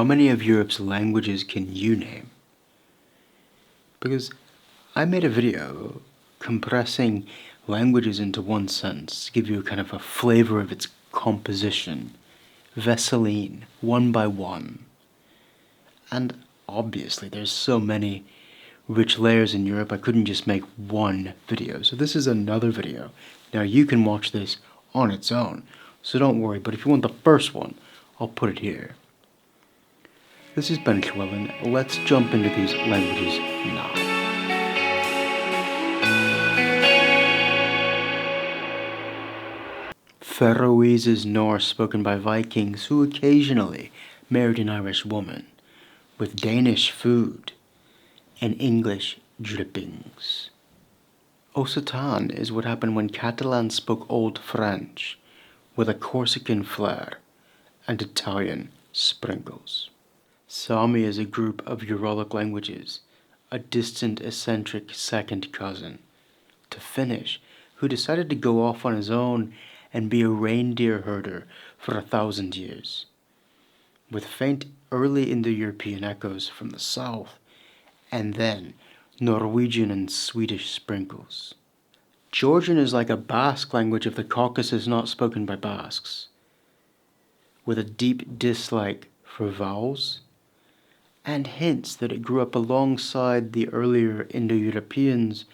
How many of Europe's languages can you name? Because I made a video compressing languages into one sentence to give you kind of a flavor of its composition, Vesseline, one by one. And obviously there's so many rich layers in Europe, I couldn't just make one video. So this is another video. Now you can watch this on its own, so don't worry, but if you want the first one, I'll put it here. This is Ben Llewellyn. Let's jump into these languages now. Faroese is Norse spoken by Vikings who occasionally married an Irish woman, with Danish food and English drippings. Occitan is what happened when Catalans spoke Old French, with a Corsican flair and Italian sprinkles. Sámi is a group of Uralic languages, a distant eccentric second cousin to Finnish, who decided to go off on his own and be a reindeer herder for 1,000 years. With faint early Indo-European echoes from the south, and then Norwegian and Swedish sprinkles. Georgian is like a Basque language of the Caucasus not spoken by Basques, with a deep dislike for vowels, and hints that it grew up alongside the earlier Indo-Europeans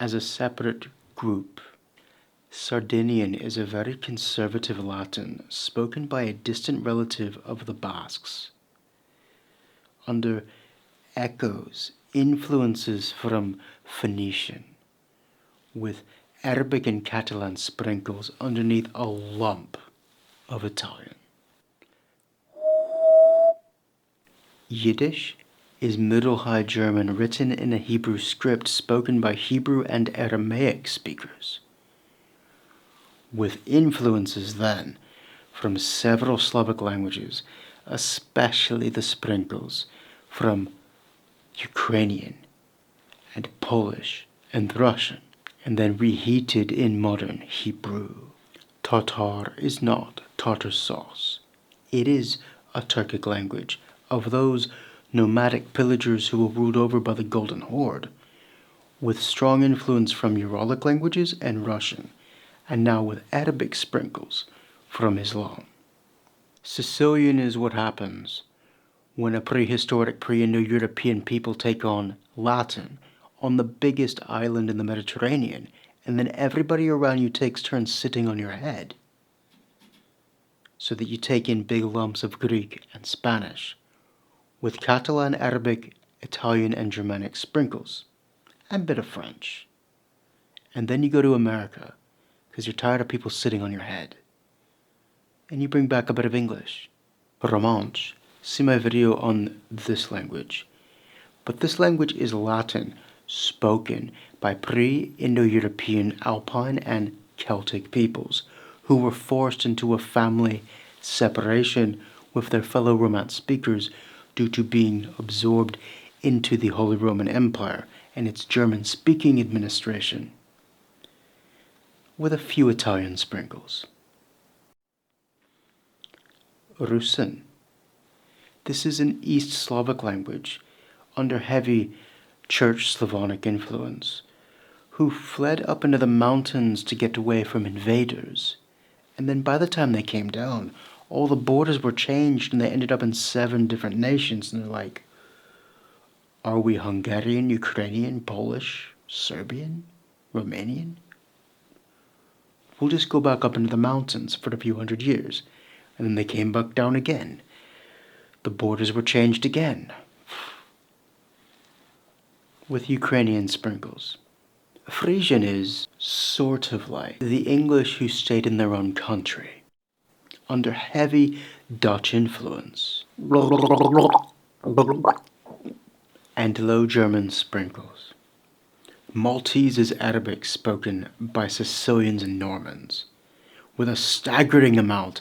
as a separate group. Sardinian is a very conservative Latin spoken by a distant relative of the Basques. Under echoes, influences from Phoenician, with Arabic and Catalan sprinkles underneath a lump of Italian. Yiddish is Middle High German written in a Hebrew script spoken by Hebrew and Aramaic speakers, with influences then from several Slavic languages, especially the sprinkles from Ukrainian and Polish and Russian, and then reheated in modern Hebrew. Tatar is not tartar sauce. It is a Turkic language of those nomadic pillagers who were ruled over by the Golden Horde, with strong influence from Uralic languages and Russian, and now with Arabic sprinkles from Islam. Sicilian is what happens when a prehistoric pre-Indo-European people take on Latin on the biggest island in the Mediterranean, and then everybody around you takes turns sitting on your head, so that you take in big lumps of Greek and Spanish, with Catalan, Arabic, Italian, and Germanic sprinkles, and a bit of French. And then you go to America, because you're tired of people sitting on your head, and you bring back a bit of English. Romansh, see my video on this language. But this language is Latin, spoken by pre-Indo-European Alpine and Celtic peoples, who were forced into a family separation with their fellow Romance speakers due to being absorbed into the Holy Roman Empire and its German-speaking administration, with a few Italian sprinkles. Rusyn. This is an East Slavic language under heavy Church Slavonic influence, who fled up into the mountains to get away from invaders, and then by the time they came down, all the borders were changed and they ended up in 7 different nations, and they're like, are we Hungarian, Ukrainian, Polish, Serbian, Romanian? We'll just go back up into the mountains for a few hundred years, and then they came back down again. The borders were changed again, with Ukrainian sprinkles. Frisian is sort of like the English who stayed in their own country, under heavy Dutch influence, and Low German sprinkles. Maltese is Arabic spoken by Sicilians and Normans, with a staggering amount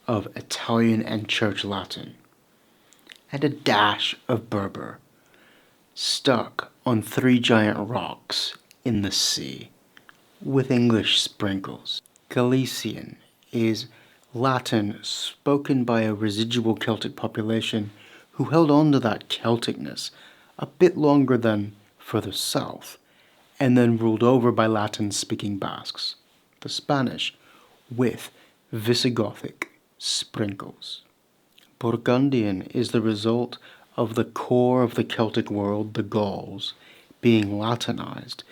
of Italian and Church Latin, and a dash of Berber, stuck on 3 giant rocks in the sea, with English sprinkles. Galician is Latin spoken by a residual Celtic population who held on to that Celticness a bit longer than further south, and then ruled over by Latin-speaking Basques, the Spanish, with Visigothic sprinkles. Burgundian is the result of the core of the Celtic world, the Gauls, being Latinized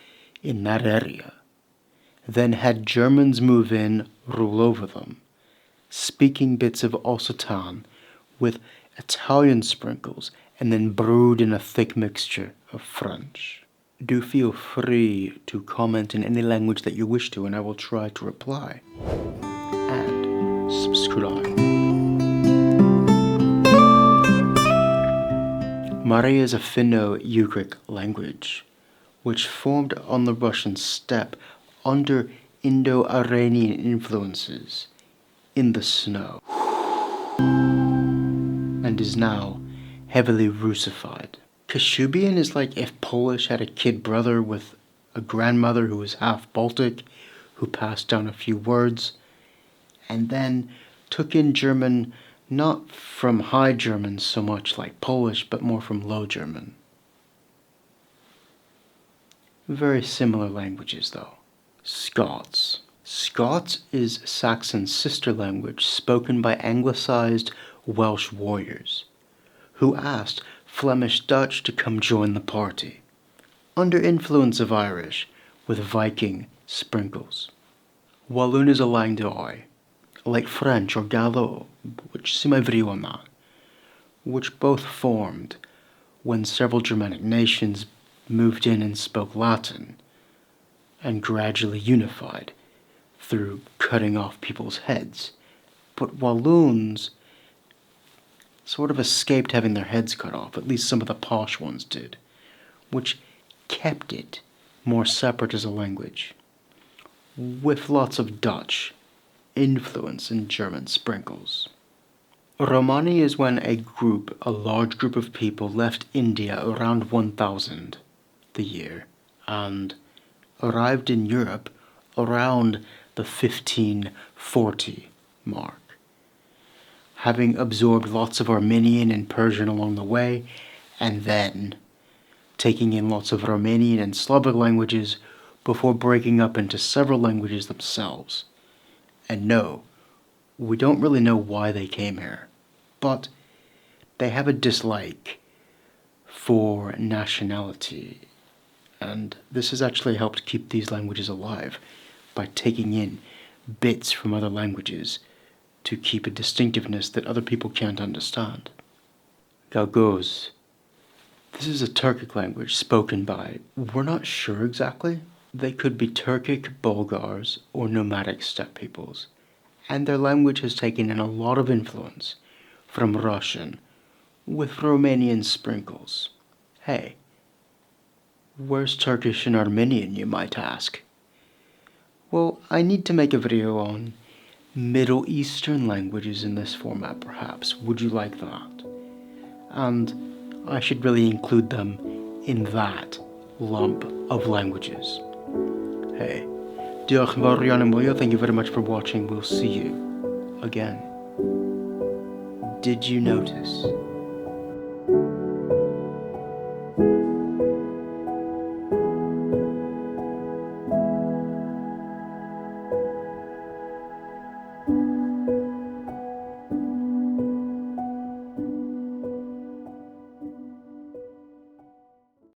in that area. Then had Germans move in, rule over them, speaking bits of Occitan with Italian sprinkles, and then brewed in a thick mixture of French. Do feel free to comment in any language that you wish to, and I will try to reply. And subscribe. Mari is a Finno-Ugric language, which formed on the Russian steppe under Indo-Iranian influences in the snow, and is now heavily Russified. Kashubian is like if Polish had a kid brother with a grandmother who was half Baltic, who passed down a few words, and then took in German not from High German so much like Polish, but more from Low German. Very similar languages though. Scots. Scots is Saxon's sister language spoken by anglicized Welsh warriors, who asked Flemish Dutch to come join the party, under influence of Irish, with Viking sprinkles. Walon is a langue d'oil, like French or Gallo, which both formed when several Germanic nations moved in and spoke Latin, and gradually unified through cutting off people's heads. But Walloons sort of escaped having their heads cut off, at least some of the posh ones did, which kept it more separate as a language, with lots of Dutch influence and German sprinkles. Romani is when a large group of people left India around 1000 the year, and arrived in Europe around the 1540 mark, having absorbed lots of Armenian and Persian along the way, and then taking in lots of Romanian and Slavic languages before breaking up into several languages themselves. And no, we don't really know why they came here, but they have a dislike for nationality, and this has actually helped keep these languages alive by taking in bits from other languages to keep a distinctiveness that other people can't understand. Gagauz. This is a Turkic language spoken by, we're not sure exactly. They could be Turkic Bulgars or nomadic steppe peoples, and their language has taken in a lot of influence from Russian, with Romanian sprinkles. Hey, where's Turkish and Armenian, you might ask? Well, I need to make a video on Middle Eastern languages in this format, perhaps. Would you like that? And I should really include them in that lump of languages. Hey, thank you very much for watching. We'll see you again. Did you notice